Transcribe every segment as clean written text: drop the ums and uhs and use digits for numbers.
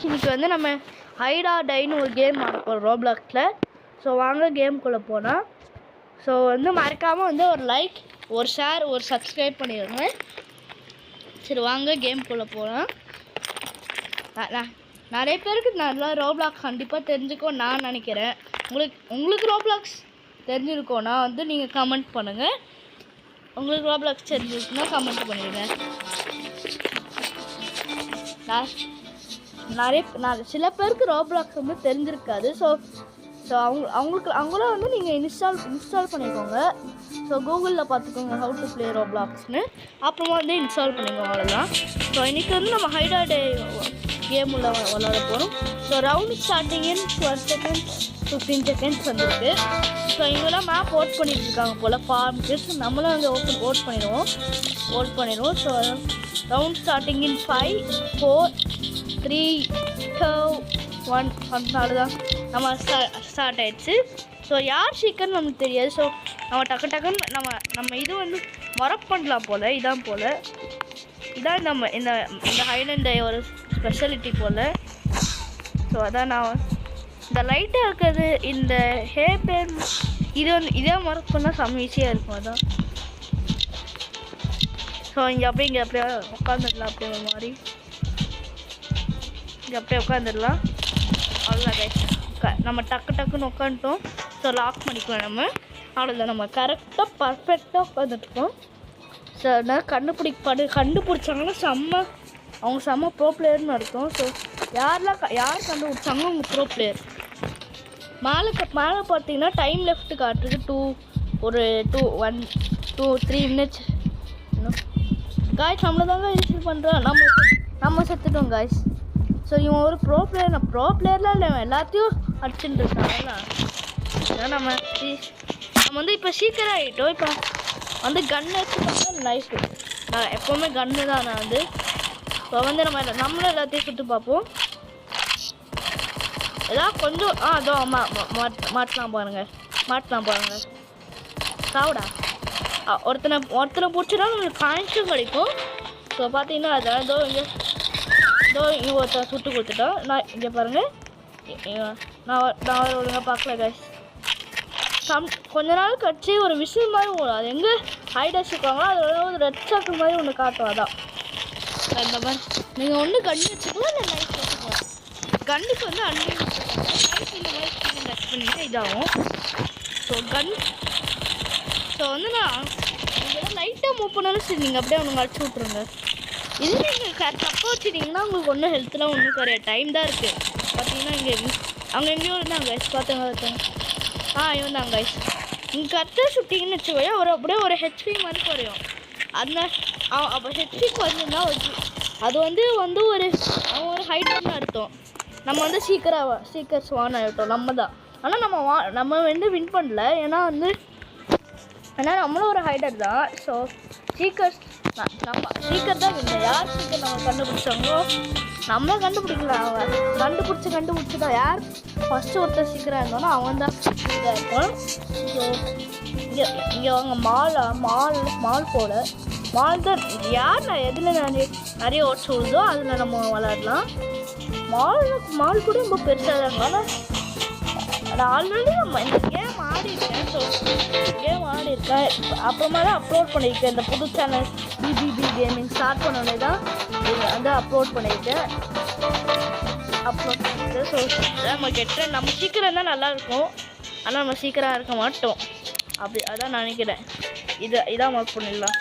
இன்னைக்கு வந்து நம்ம ஹைட் ஆர் டைன்னு ஒரு கேம் ஆடுறோம் ரோப்ளாக்ஸில். ஸோ வாங்க கேம்குள்ளே போனால். ஸோ வந்து மறக்காமல் வந்து ஒரு லைக், ஒரு ஷேர், ஒரு சப்ஸ்கிரைப் பண்ணிடுங்க. சரி வாங்க கேம்குள்ளே போகலாம். நிறைய பேருக்கு நல்லா ரோப்ளாக்ஸ் கண்டிப்பாக தெரிஞ்சுக்கோ நான் நினைக்கிறேன். உங்களுக்கு ரோப்ளாக்ஸ் தெரிஞ்சிருக்கோன்னா வந்து நீங்கள் கமெண்ட் பண்ணுங்கள். உங்களுக்கு ரோப்ளாக்ஸ் தெரிஞ்சிருக்குன்னா கமெண்ட் பண்ணிடுங்க. சில பேருக்கு ரோப்ளாக்ஸ் வந்து தெரிஞ்சிருக்காது. ஸோ அவங்களும் வந்து நீங்கள் இன்ஸ்டால் பண்ணிக்கோங்க. ஸோ கூகுளில் பார்த்துக்கோங்க ஹவு டு ப்ளே ரோப்ளாக்ஸ்னு, அப்புறமா வந்து இன்ஸ்டால் பண்ணிக்கோங்க. அவ்வளோதான். ஸோ இன்றைக்கி வந்து நம்ம ஹைட் ஆர் டே கேம் உள்ள விளாட போகிறோம். ஸோ ரவுண்ட் ஸ்டார்டிங் இன் 12 seconds 15 seconds வந்துருக்கு. ஸோ இங்கெல்லாம் மேப் ஓட் பண்ணிட்டு இருக்காங்க போல் ஃபார்ம்க்கு. நம்மளும் அங்கே ஓட் பண்ணிடுவோம். ஸோ ரவுண்ட் ஸ்டார்டிங் இன் 5 4 3 2 1 அதனால நம்ம ஸ்டார்ட் ஆகிடுச்சு. ஸோ யார் சீக்கிரம் நமக்கு தெரியாது. ஸோ நம்ம டக்குன்னு நம்ம இது வந்து மரப் பண்ணலாம் போல். இதான் நம்ம இந்த ஹைட் அண்ட் ஒரு ஸ்பெஷாலிட்டி போல். ஸோ அதான் நான் இந்த லைட்டாக இருக்கிறது இந்த ஹேர் இது வந்து இதே மரப் பண்ணால் செம்ம ஈஸியாக இருக்கும். அதான் ஸோ இங்கே அப்படியே உட்காந்துடலாம். அப்படியே ஒரு மாதிரி இங்கே அப்படியே உட்காந்துடலாம். அவ்வளோதான் நம்ம டக்குன்னு உட்காந்துட்டோம். ஸோ லாக் பண்ணிக்கலாம் நம்ம. அவ்வளோதான் நம்ம கரெக்டாக பர்ஃபெக்டாக உட்காந்துருக்கோம். ஸோ நான் கண்டுபிடிச்சாங்கன்னா அவங்க செம்ம ப்ரோ பிளேயர்னு அர்த்தம். ஸோ யார் கண்டுபிடிச்சாங்க அவங்க ப்ரோ பிளேயர். மேலே பார்த்தீங்கன்னா டைம் லெஃப்ட் காட்டுறது 2 1 2 3 minutes. காய்ஸ் நம்மள தாங்க யூஸ் பண்ணுறோம். நம்ம செத்துட்டோம் காய்ஸ். ஸோ இவன் ஒரு ப்ரோ பிளேயர்லாம் இல்லை, எல்லாத்தையும் அடிச்சுட்டு இருக்காங்க. நம்ம வந்து இப்போ சீக்கிரம் ஆகிட்டோம். இப்போ வந்து கன் வச்சுருக்காங்க லைஃபு. நான் எப்போவுமே கன்னு தான். நான் வந்து இப்போ வந்து நம்மளும் எல்லாத்தையும் சுட்டு பார்ப்போம். எல்லாம் கொஞ்சம் அதோ மாட்டலாம் பாருங்கள். சாவுடா. ஒருத்தனை பிடிச்சினா நம்மளுக்கு காயின்ஸும் கிடைக்கும். ஸோ பார்த்தீங்கன்னா அதான் இங்கே ஒருத்தனை சுட்டு கொடுத்துட்டோம். நான் இங்கே பாருங்கள், நான் ஒழுங்காக பார்க்கல கைஸ். கொஞ்ச நாள் கழிச்சு ஒரு விசில் மாதிரி ஓடும். அது எங்கே ஹைட் வச்சுருக்காங்களோ அதோட ஒரு ரெட் சாக்கு மாதிரி ஒன்று காட்டும். அதான் அந்த மாதிரி நீங்கள் ஒன்று கண்ணு வச்சுக்கலாம், இல்லை லைட் வச்சுக்கலாம். கண்ணுக்கு வந்து அன்லிமிட்டட் லைட் இந்த மாதிரி ஸ்க்ரீன் டச் பண்ணிட்டு இதாகும். ஸோ வந்து நான் நீங்கள் லைட்டாக மூவ் பண்ணாலும் சரி, நீங்கள் அப்படியே ஒன்று அடிச்சு விட்ருங்க. இது நீங்கள் தப்பாக வச்சுட்டிங்கன்னா உங்களுக்கு ஒன்றும் ஹெல்த்லாம் ஒன்றும் குறையாது. டைம் தான் இருக்குது. பார்த்தீங்கன்னா அவங்க எங்கேயோ இருந்தாங்க கைஸ். பார்த்தவங்க இவன் தான் கைஸ். நீங்கள் கரெக்டாக சுட்டிங்கன்னு வச்சுக்கோயா அப்படியே ஒரு ஹெச்பி மாதிரி குறையும். அதனால் அப்போ ஹெச்பி குறைஞ்சுன்னா அது வந்து அவன் ஒரு ஹைட்னு அர்த்தம். நம்ம வந்து சீக்கர்ஸ் வான் ஆகிட்டோம் நம்ம தான். ஆனால் நம்ம வந்து வின் பண்ணல. ஏன்னா நம்மளும் ஒரு ஹைடர் தான். ஸோ நம்ம சீக்கர் தான் வின். யார் சீக்கர் நம்ம கண்டுபிடிச்சாங்களோ நம்மளே கண்டுபிடிக்கலாம். அவன் கண்டுபிடிச்சி தான் யார் ஃபஸ்ட்டு ஒருத்தர் சீக்கிரம் இருந்தாலும் அவன் தான் இதாக இருக்கும். ஸோ இங்கே அவங்க மால் போல மால் தான் யார் நான் எதில் நிறைய ஓட்ஸ் விழுதோ அதில் நம்ம விளாடலாம். மால் கூட ரொம்ப பெருசாக தான் இருக்கும். ஆனால் நான் ஆல்ரெடி இந்த கேம் ஆடிருக்கேன். ஸோ கேம் ஆடிருக்கேன், அப்புறமா தான் அப்லோட் பண்ணியிருக்கேன். இந்த புது சேனல் பிபிபி கேமிங் ஸ்டார்ட் பண்ணோடனே தான் வந்து அப்லோட் பண்ணியிருக்கேன். ஸோ நம்ம சீக்கிரம் தான் நல்லாயிருக்கும். ஆனால் நம்ம சீக்கிரம் இருக்க மாட்டோம். அதான் நான் நினைக்கிறேன். இதான் மார்க் பண்ணிடலாம்.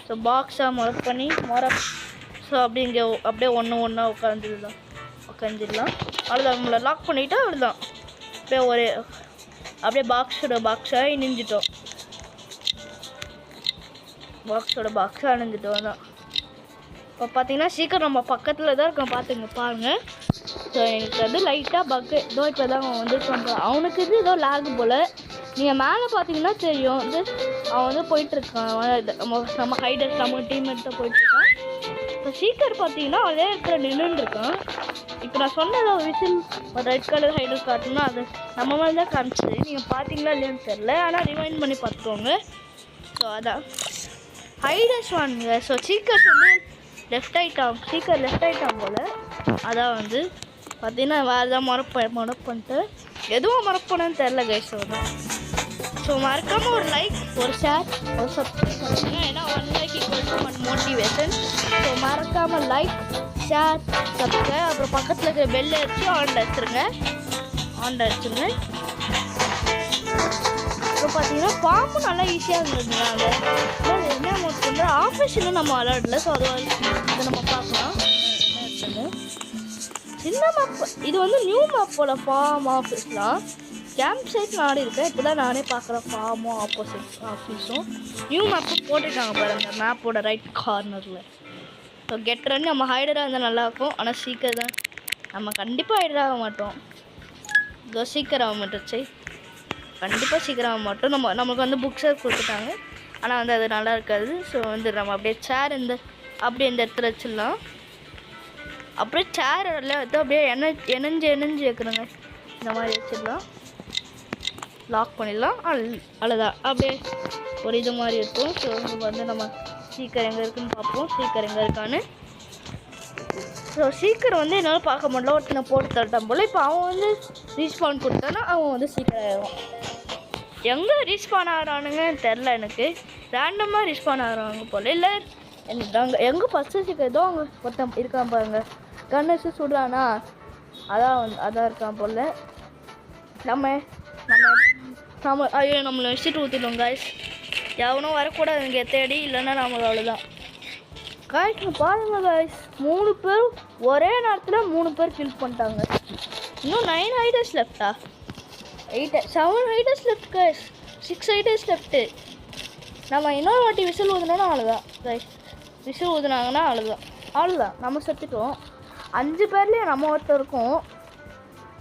ஸோ பாக்ஸாக மார்க் பண்ணி ஸோ அப்படியே ஒன்றா உட்காந்துடலாம். அவ்வளோதான். நம்மளை லாக் பண்ணிவிட்டு அவ்வளோதான். அப்படியே பாக்ஸாக இணைஞ்சிட்டோம். தான். இப்போ பார்த்தீங்கன்னா சீக்கிரம் நம்ம பக்கத்தில் தான் இருக்கோம். பாருங்கள். ஸோ எனக்கு வந்து லைட்டாக இப்போ தான் அவன் வந்து பண்ணுறான். அவனுக்கு ஏதோ லேக் போல். நீங்கள் மேலே பார்த்தீங்கன்னா தெரியும் வந்து அவன் வந்து போயிட்டுருக்கான். நம்ம ஹைடர்ஸ் நம்ம டீம்மேட் தான் போயிட்டுருக்கான். இப்போ சீக்கிரம் பார்த்தீங்கன்னா அதே இடத்துல நின்றுருக்கான். இப்போ நான் சொன்னதை விசில் ரெட் கலர் ஹைடர் காட்டணும்னா அது நம்ம மேலே தான் காமிச்சிது. நீங்கள் பார்த்தீங்களா இல்லையான்னு தெரில, ஆனால் ரிமைண்ட் பண்ணி பார்த்துக்கோங்க. ஸோ அதான் ஹைடர்ஸ் வாங்க. ஸோ சீக்கர்ஸ் வந்து லெஃப்ட் ஆகிட்டான் போல். அதான் வந்து பார்த்தீங்கன்னா வேறு எதாவது மறப்பு எதுவும் மறப்பேன்னு தெரில கைஸ். ஸோ மறக்காமல் ஒரு லைக், ஒரு ஷேர், ஒரு சப்ஸ்கிரைப் பண்ணுங்க. ஏன்னா 1 like equal to 1 motivation. So மறக்காமல் லைக், ஷேர், சப்ஸ்கிரைப், அப்புறம் பக்கத்தில் இருக்கிற பெல் அடிச்சு ஆனில் வச்சுருங்க. இப்போ பார்த்தீங்கன்னா பாம்பு நல்லா ஈஸியாக இருந்ததுனால என்ன வந்து ஆப்ரேஷனும் நம்ம விளாடல. ஸோ அது இதை நம்ம பார்க்கலாம். சின்ன மேப், இது வந்து நியூ மேப்போட ஃபார்ம் ஆஃபீஸ்லாம் கேம்ப் சைட் நான் இருக்கேன். இப்போ தான் நானே பார்க்குறேன் ஃபார்மும் ஆஃபீஸும் நியூ மேப்பும் போட்டுருக்காங்க பாருங்க மேப்போட ரைட் கார்னரில். ஸோ கெட் ரன் நம்ம ஹைடராக இருந்தால் நல்லாயிருக்கும். ஆனால் சீக்கிரம் தான் நம்ம கண்டிப்பாக ஹைடர் ஆக மாட்டோம். இதோ சீக்கிரம் ஆக மாட்டோச்சு, கண்டிப்பாக சீக்கிரம் ஆக மாட்டோம். நமக்கு வந்து புக்ஸை கொடுத்துட்டாங்க, ஆனால் வந்து அது நல்லா இருக்காது. ஸோ வந்து நம்ம அப்படியே சேர் அப்படியே இந்த இடத்துல வச்சிடலாம். அப்படியே சேர் எல்லாம் எடுத்து அப்படியே எண்ணெஞ்சு வைக்கணுங்க. இந்த மாதிரி வச்சிடலாம், லாக் பண்ணிடலாம். அவ்வளோதான், அப்படியே ஒரு இது மாதிரி இருக்கும். ஸோ வந்து நம்ம சீக்கிரம் எங்கே இருக்குன்னு பார்ப்போம். சீக்கிரம் எங்கே இருக்கான்னு. ஸோ சீக்கிரம் வந்து என்னால் பார்க்க முடியல, ஒருத்தனை போட்டு தரட்டான் போல். இப்போ அவன் வந்து ரீஸ்பான் கொடுத்தானா அவன் வந்து சீக்கிரம் ஆகிடும். எங்கே ரீஸ்பான் ஆகிறானுங்கன்னு தெரில எனக்கு. ரேண்டமாக ரீஸ்பான் ஆகிறாங்க போல். இல்லை எங்கே ஃபஸ்ட்டு சீக்கிரம் ஏதோ அவங்க ஒருத்தன் இருக்கான் பாருங்க, கண்ணு சுடுறானா, அதான் இருக்கான் போல். நம்ம ஐயோ நம்மளை வச்சுட்டு ஊற்றிட்டோம் காய்ஸ். எவனும் வரக்கூடாது இங்கே தேடி, இல்லைன்னா நம்மளை அவ்வளோதான் காய்ஸ். பாருங்க காய்ஸ், 3 பேர் ஒரே நேரத்தில் 3 பேர் கில் பண்ணிட்டாங்க. இன்னும் 9 ஹைடர்ஸ் லெஃப்டா, 7 ஹைடர்ஸ் லெஃப்ட் காய்ஸ், 6 ஹைடர்ஸ் லெஃப்ட்டு. நம்ம இன்னொரு வாட்டி விசில் ஊதுனா அவ்வளோதான் காய்ஸ். விசில் ஊதுனாங்கன்னா அவ்வளோதான் நம்ம செத்துட்டோம். 5 பேர்லேயே நம்ம ஒருத்தர் இருக்கோம்.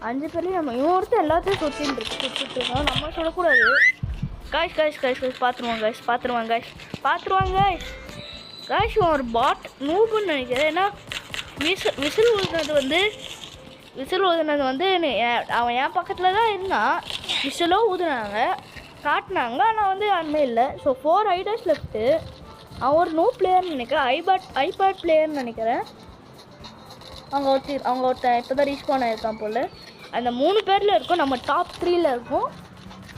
5 பேர்லேயும் நம்ம ஒருத்தர் எல்லாத்தையும் சுற்றிட்டு இருக்கோம். நம்ம சொல்லக்கூடாது காய்ஸ். பார்த்துருவாங்க காய்ஸ். ஒரு பாட் நூபுன்னு நினைக்கிறேன். ஏன்னா விசில் ஊதுனது வந்து அவன் என் பக்கத்தில் தான் இருந்தான். விசிலோ ஊதுனாங்க, காட்டினாங்க, ஆனால் வந்து யாருமே இல்லை. So 4 hiders left. அவன் ஒரு நோ பிளேயர்னு நினைக்கிறேன், ஐபேட் பிளேயர்னு நினைக்கிறேன். அவங்க ஒருத்தன் இப்போ தான் ரீஸ்பான் ஆகிருக்கான் போல். அந்த 3 பேரில் இருக்கும். நம்ம டாப் 3ல் இருக்கும்.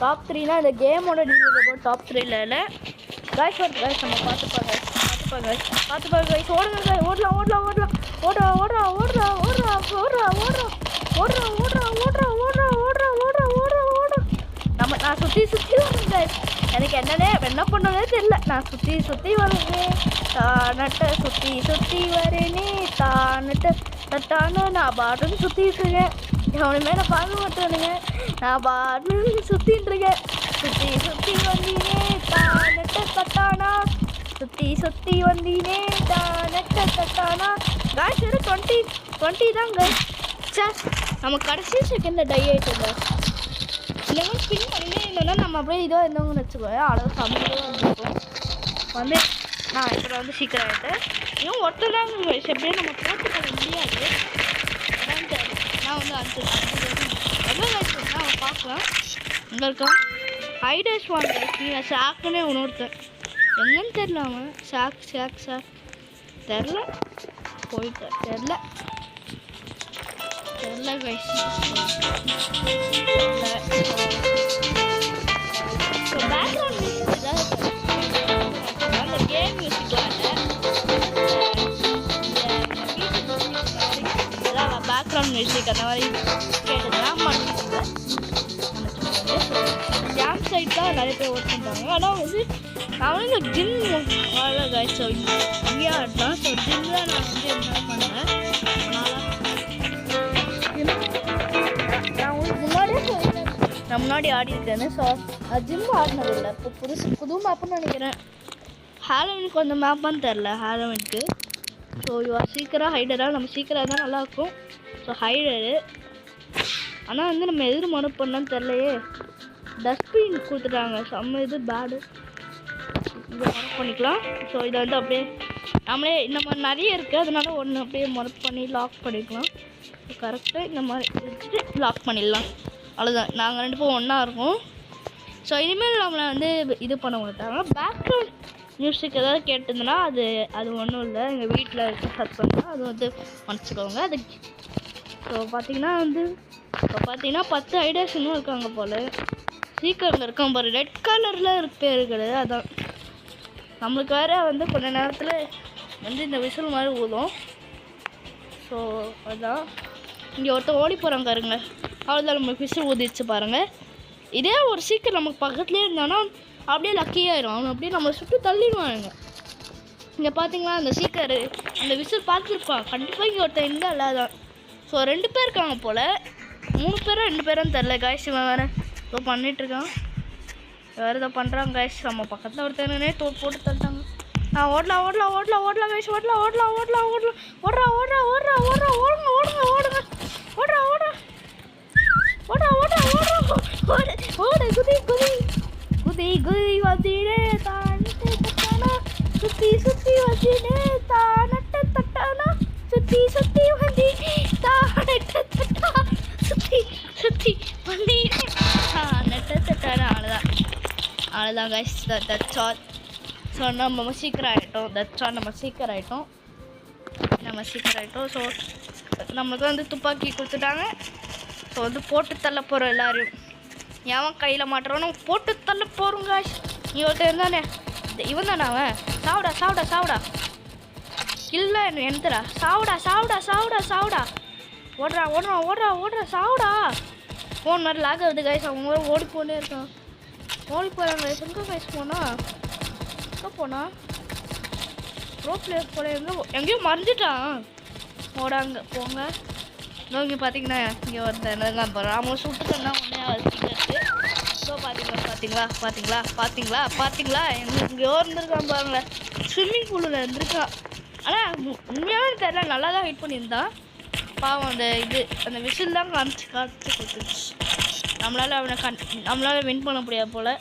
டாப் 3னா இந்த கேமோட டீல் டாப் 3ல இல்லை காய்ஸ். நம்ம பார்த்துப்பாங்க காய்ஸ். நான் சுற்றி வரேன் காய்ஸ். எனக்கு என்ன பண்ணுறதே தெரியல. நான் சுற்றி வருவேன், தானட்ட சுற்றி வரேனே, தானட்ட தட்டானு நான் பாட்டுன்னு சுற்றிட்டு இருக்கேன். எவனுமே நான் பார்க்க மாட்டேனுங்க, நான் பாட்டுன்னு சுற்றிட்டு இருக்கேன். சுற்றி வந்தீனே தானட்ட தட்டானா, சுற்றி வந்தீனே தானட்ட தட்டானா. காய்ஸ் வெறும் 20 தான் காய்ஸ். சார் நம்ம கடைசி செகண்டில் டை ஆகிட்டு 11 ஸ்பின் பண்ணினே இல்லைன்னா நம்ம அப்படியே இதோ இருந்தவங்கன்னு வச்சுக்கோங்க. அளவு கம்மியாக வந்துருக்கும். வந்து நான் இப்போ வந்து சீக்கிரம் ஆகிட்டேன். இன்னும் ஒருத்தர் தான் எப்படியே நம்ம போட்டு பண்ண முடியாது. அதான் தெரியல. நான் வந்து எவ்வளோ லைஃப் அவன் பார்க்கலாம். இங்கே இருக்கான் ஹைடர்ஸ் வாங்க. நீங்கள் ஷாக்குன்னே ஒருத்தன் எங்கன்னு தெரியல. அவன் ஷாக் தெரில போயிட்டேன். தெரில கைஸ். பேக்ரவுண்ட் மியூசிக் ஏதாவது அந்த கேம் மியூசிக் பேக்ரவுண்ட் மியூசிக் அந்த மாதிரி கேட்டதுன்னா கேம் சைட் தான் நிறைய பேர் ஒர்க் பண்ணுறாங்க. ஆனால் வந்து நான் வந்து இந்த ஜிம் கைஸ் இங்கே ஆடலாம். ஸோ ஜிம்மில் நான் வந்து என்ன பண்ணேன், நான் முன்னாடி ஆடி இருக்கேன்னு. ஸோ ஜிம் ஆடினதில்லை. இப்போ புது மேப்புன்னு நினைக்கிறேன். ஹாலோவினுக்கு அந்த மேப்பான்னு தெரில ஹாலோவினுக்கு. ஸோ சீக்கிரம் ஹைடராக நம்ம சீக்கிரம் தான் நல்லாயிருக்கும். ஸோ ஹைடரு ஆனால் வந்து நம்ம எதிர் மனு பண்ணான்னு தெரிலையே. டஸ்ட்பின் கொடுத்துட்டாங்க, செம்ம இது பேடு. இதை மனு பண்ணிக்கலாம். ஸோ இதை வந்து அப்படியே நம்மளே இந்த மாதிரி நிறைய இருக்குது, அதனால ஒன்று அப்படியே மனு பண்ணி லாக் பண்ணிக்கலாம். கரெக்டாக இந்த மாதிரி எடுத்துகிட்டு லாக் பண்ணிடலாம். அவ்வளோதான், நாங்கள் 2 பேரும் ஒன்றா இருக்கோம். ஸோ இனிமேல் நம்மளை வந்து இது பண்ண மாட்டாங்க. பேக்ரவுண்ட் மியூசிக் ஏதாவது கேட்டிருந்தோன்னா அது ஒன்றும் இல்லை, எங்கள் வீட்டில் இருக்க சத்தம் தான். அது வந்து மன்னிச்சிக்கோங்க. ஸோ பார்த்தீங்கன்னா வந்து இப்போ பார்த்தீங்கன்னா 10 ஐடியாஸ் இன்னும் இருக்காங்க போல். சீக்கிரம் இருக்கான் பாரு, ரெட் கலரில் பேர் கிடையாது. அதான் நம்மளுக்கு வேறு வந்து கொஞ்ச நேரத்தில் வந்து இந்த விசில் மாதிரி ஊதும். ஸோ அதான் இங்கே ஒருத்தர் ஓடி போகிறாங்க இருங்க. அவ்வளோதான் நம்மளுக்கு விசில் ஊதிச்சு பாருங்கள். இதே ஒரு சீக்கிரம் நமக்கு பக்கத்துலேயே இருந்தானா அப்படியே லக்கியாயிரும். அவன் அப்படியே நம்மளை சுட்டு தள்ளிடுவானுங்க. இங்கே பார்த்தீங்களா அந்த சீக்கரு அந்த விசில் பார்த்துருப்பான். கண்டிப்பாக இங்கே ஒருத்தர் இருந்தால் இல்லாதான். ஸோ 2 பேர் இருக்காங்க போல், 3 பேரா 2 பேரான்னு தெரில. காய்ஸ் இவன் வேறு ஏதோ பண்ணிகிட்ருக்கான், வேறு ஏதோ பண்ணுறாங்க. காய்ஸ் நம்ம பக்கத்தில் ஒருத்தனே போட்டு தள்ளிட்டாங்க. ஓடலாம் காய்ஸ், ஓடலாம் ஓடுங்க ஓடுங்க குதி வந்தினே தானே தட்டானா சுத்தி வந்தினே தானே தட்டானா சுத்தி வந்தி தானே தட்டா சுத்தி வந்தி தானே தட்டானா. அவ்வளோதான் கைஸ், தட்ஸ் ஆல். ஸோ நம்ம சீக்கிரம் ஆகிட்டோம். தட்ஸ் ஆல், நம்ம சீக்கிரம் ஆகிட்டோம். ஸோ நம்மளுக்கு வந்து துப்பாக்கி கொடுத்துட்டாங்க. ஸோ வந்து போட்டு தள்ள போகிறோம் எல்லோரும். எவன் கையில் மாட்டுறோன்னு போட்டு தள்ள போகிறோங்க. நீ ஒருத்தர் இருந்தானே, இவன் தானே அவன். சாவுடா இல்லை எந்தரா சாவுடா ஓடுறா சாவுடா. ஃபோன் மாதிரி லாக் ஆகுது கைஸ். அவங்க ஓடி போனே இருக்கான். ஓடி போகிறாங்க கைஸ். எங்கே கைஸ் போனா ப்ரோ பிளேயர் போல எங்கேயும் மறைஞ்சிட்டான். ஓடாங்க போங்க. இங்கே பார்த்தீங்கன்னா இங்கே ஒருத்தன் போகிறான். அவங்க சுட்டு தந்தா ஒன்றே வச்சுக்கிட்டு. ஸோ பார்த்தீங்களா எங்கேயோ இருந்திருக்கான் பாருங்களேன். ஸ்விம்மிங் பூலில் இருந்திருக்கான். ஆனால் உண்மையாகவே தெரியல, நல்லா தான் ஹைட் பண்ணியிருந்தான். பாவம் அந்த விசில் தான் காமிச்சு கொடுத்துருச்சு. நம்மளால் வின் பண்ண முடியாது போல்.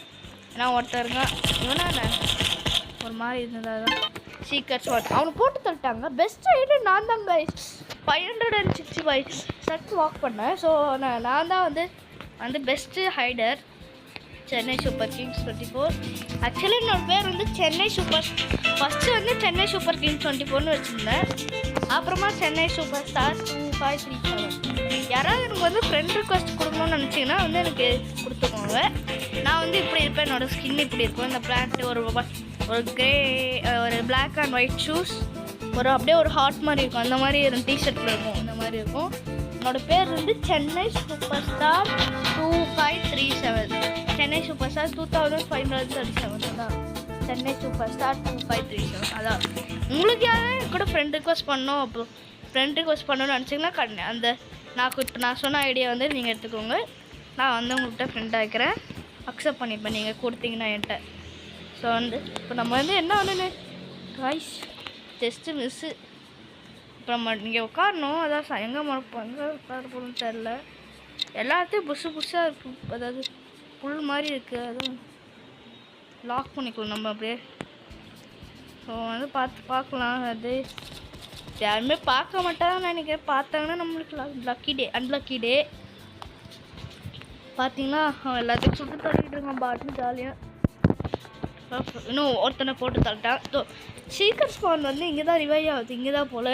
ஏன்னா ஒருத்தருங்க இவனா ஒரு மாதிரி இருந்தது. தான் சீக்கிரம் அவனை போட்டு தள்ளிட்டாங்க. பெஸ்ட் ஐடி நான் தான் கைஸ். 565 செட் வாக் பண்ணேன். ஸோ நான் தான் வந்து best hider. Chennai Super Kings 24. Actually என்னோட பேர் வந்து சென்னை சூப்பர், ஃபஸ்ட்டு வந்து சென்னை சூப்பர் கிங்ஸ் 24ன்னு வச்சுருந்தேன். அப்புறமா சென்னை சூப்பர் ஸ்டார் 2537. யாராவது எனக்கு வந்து ஃப்ரெண்ட் ரிக்வெஸ்ட் கொடுக்கணும்னு நினச்சிங்கன்னா வந்து எனக்கு கொடுத்துக்கோங்க. நான் வந்து இப்படி இருப்பேன், என்னோடய ஸ்கின் இப்படி இருக்கும். இந்த பிளான்ட்டு ஒரு கிரே ஒரு பிளாக் அண்ட் ஒயிட் ஷூஸ், அப்படியே ஒரு ஹார்ட் மாதிரி இருக்கும். அந்த மாதிரி ஒரு டிஷர்ட்டில் இருக்கும், இந்த மாதிரி இருக்கும். என்னோடய பேர் வந்து Chennai super star 2537. Chennai super star 2537 தான். சென்னை சூப்பர் ஸ்டார் 2537 அதான். உங்களுக்கு யாரும் கூட ஃப்ரெண்ட் ரிக்வெஸ்ட் பண்ணோம், அப்போ ஃப்ரெண்ட் ரிக்வெஸ்ட் பண்ணணும்னு நினச்சிங்கன்னா அந்த நான் சொன்ன ஐடியா வந்து நீங்கள் எடுத்துக்கோங்க. நான் வந்து உங்கள்கிட்ட ஃப்ரெண்டாக வைக்கிறேன். அக்செப்ட் பண்ணிப்பேன் நீங்கள் கொடுத்தீங்கன்னா என்கிட்ட. ஸோ வந்து இப்போ நம்ம வந்து என்ன ஒன்று காய்ஸ் டெஸ்ட்டு மிஸ்ஸு. இப்போ நம்ம இங்கே உட்காரணும். அதான் எங்கே உட்கார போகணும்னு தெரில. எல்லாத்தையும் புதுசாக இருக்கும். அதாவது புல் மாதிரி இருக்குது. அதுவும் லாக் பண்ணிக்கலாம் நம்ம அப்படியே. ஸோ வந்து பார்க்கலாம். அது யாருமே பார்க்க மாட்டாங்கன்னு நினைக்கிறேன். பார்த்தாங்கன்னா நம்மளுக்கு அன்லக்கி டே. பார்த்தீங்கன்னா அவன் எல்லாத்தையும் சுட்டு தள்ளிட்டு இருக்கான் பாட்டுன்னு ஜாலியாக. இன்னும் ஒருத்தனை போட்டு தள்ளிட்டான். ஸோ சீக்கிரம் ஸ்பான் வந்து இங்கே தான் ரிவைவ் ஆகுது, இங்கே தான் போல்.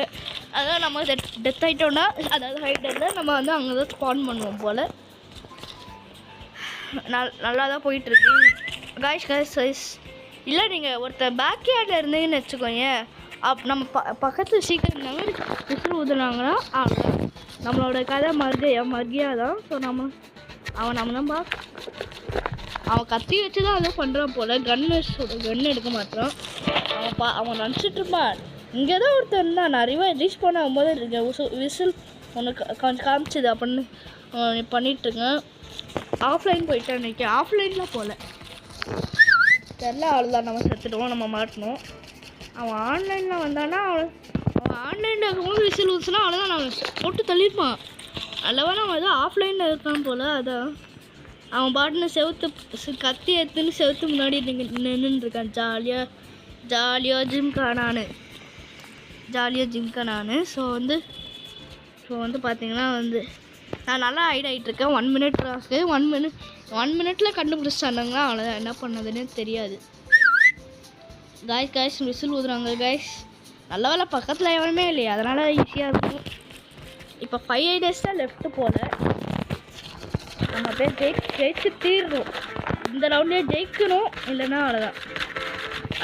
அதான் நம்ம டெத் ஆகிட்டோன்னா, அதாவது ஹைடரில் நம்ம வந்து அங்கே தான் ஸ்பான் பண்ணுவோம் போல். நல்லா தான் போயிட்டுருக்கு காய்ஸ். இல்லை நீங்கள் ஒருத்தர் பேக் யார்டில் இருந்தீங்கன்னு வச்சுக்கோங்க. நம்ம பக்கத்து சீக்கிரம் இருந்தாங்க விசில் ஊதுனாங்கன்னா நம்மளோட கதை மர்கியா தான். ஸோ அவன் தான் அவன் கத்தி வச்சு தான் அதை பண்ணுறான் போல். கன்று எடுக்க மாட்டான் அவன் நினச்சிட்டு இருப்பான். இங்கே தான் ஒருத்தர் இருந்தான். நிறைய ரீச் பண்ண ஆகும்போது விசில் ஒன்று கொஞ்சம் காமிச்சிது அப்படின்னு பண்ணிகிட்ருக்கேன். ஆஃப்லைன் போயிட்டான் இன்றைக்கி. ஆஃப்லைனில் போகல தெரில. அவ்வளோதான், நம்ம செத்துடுவோம், நம்ம மாட்டணும். அவன் ஆன்லைனில் வந்தானா அவன் ஆன்லைனில் இருக்கும்போது விசில் ஊசுனா அவ்வளோதான், அவன் போட்டு தள்ளியிருப்பான். அல்லவா அவன் அதான் ஆஃப்லைனில் இருக்கான் போல். அதான் அவன் பாட்டுன்னு செவுத்து கத்தி எடுத்துன்னு செவுத்து முன்னாடி நின்றுருக்கான் ஜாலியாக ஜிம்கா நான். ஸோ வந்து பார்த்தீங்கன்னா வந்து நான் நல்லா ஹைட் ஆகிட்டுருக்கேன். 1 மினிட் ராஸ்க்கு 1 மினிட்டில் கண்டுபிடிச்சிட்டாங்கன்னா அவ்வளோதான், என்ன பண்ணதுன்னு தெரியாது. காய்ஸ் விசில் ஊதுறாங்க காய்ஸ். நல்ல வேலை பக்கத்தில் எவனுமே இல்லையா, அதனால் ஈஸியாக இருக்கும். இப்போ 5 ஐடியாஸ் தான் லெஃப்ட் போல. நம்ம பேர் ஜெயிச்சு தீர்றோம். இந்த ரவுண்ட்லேயே ஜெயிக்கணும், இல்லைன்னா அவ்வளோதான்.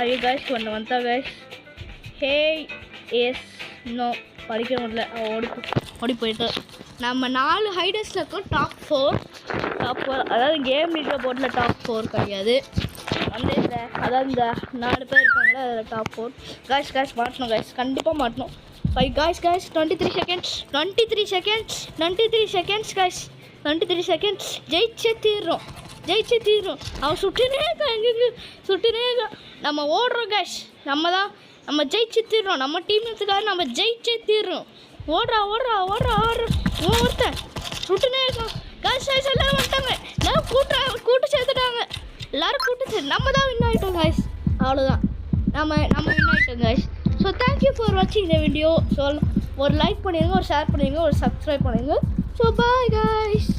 ஐயோ கைஸ் ஒன்று வந்தா கைஸ். ஹே எஸ் இன்னும் படிக்க முடியல, ஓடி போயிட்டு. நம்ம 4 ஹைடர்ஸில் இருக்கோம். டாப் 4 அதாவது கேம் லீடர் போர்டில் டாப் 4 கிடையாது. வந்து அதாவது இந்த 4 பேர் இருக்காங்களா, அதில் டாப் 4. கைஸ் மாட்டணும் கைஸ், கண்டிப்பாக மாட்டணும். 5 guys 23 seconds 23 seconds guys, 23 seconds. ஜெயிச்சே தீர்றோம். அவன் சுட்டுனே இருக்கான், எங்கே சுட்டுனே இருக்கான். நம்ம ஓடுறோம் கைஸ், நம்ம ஜெயிச்சு தீர்றோம். நம்ம டீமுக்காக நம்ம ஜெயிச்சே தீர்றோம். ஓடுறா ஒருத்தன் சுட்டுனே இருக்கான். கைஸ் எல்லாரும் வந்துட்டாங்க, எல்லாரும் கூட்டு சேர்த்துட்டாங்க. எல்லாரும் கூட்டு நம்ம தான் வின் ஆகிட்டோம் கைஸ். அவ்வளோதான், நம்ம வின் ஆகிட்டோம் கைஸ். ஸோ தேங்க்யூ ஃபார் வாட்சிங் இந்த வீடியோ. ஸோ ஒரு லைக் பண்ணிடுங்க, ஒரு ஷேர் பண்ணிடுங்க, ஒரு சப்ஸ்கிரைப் பண்ணிடுங்க. So bye guys.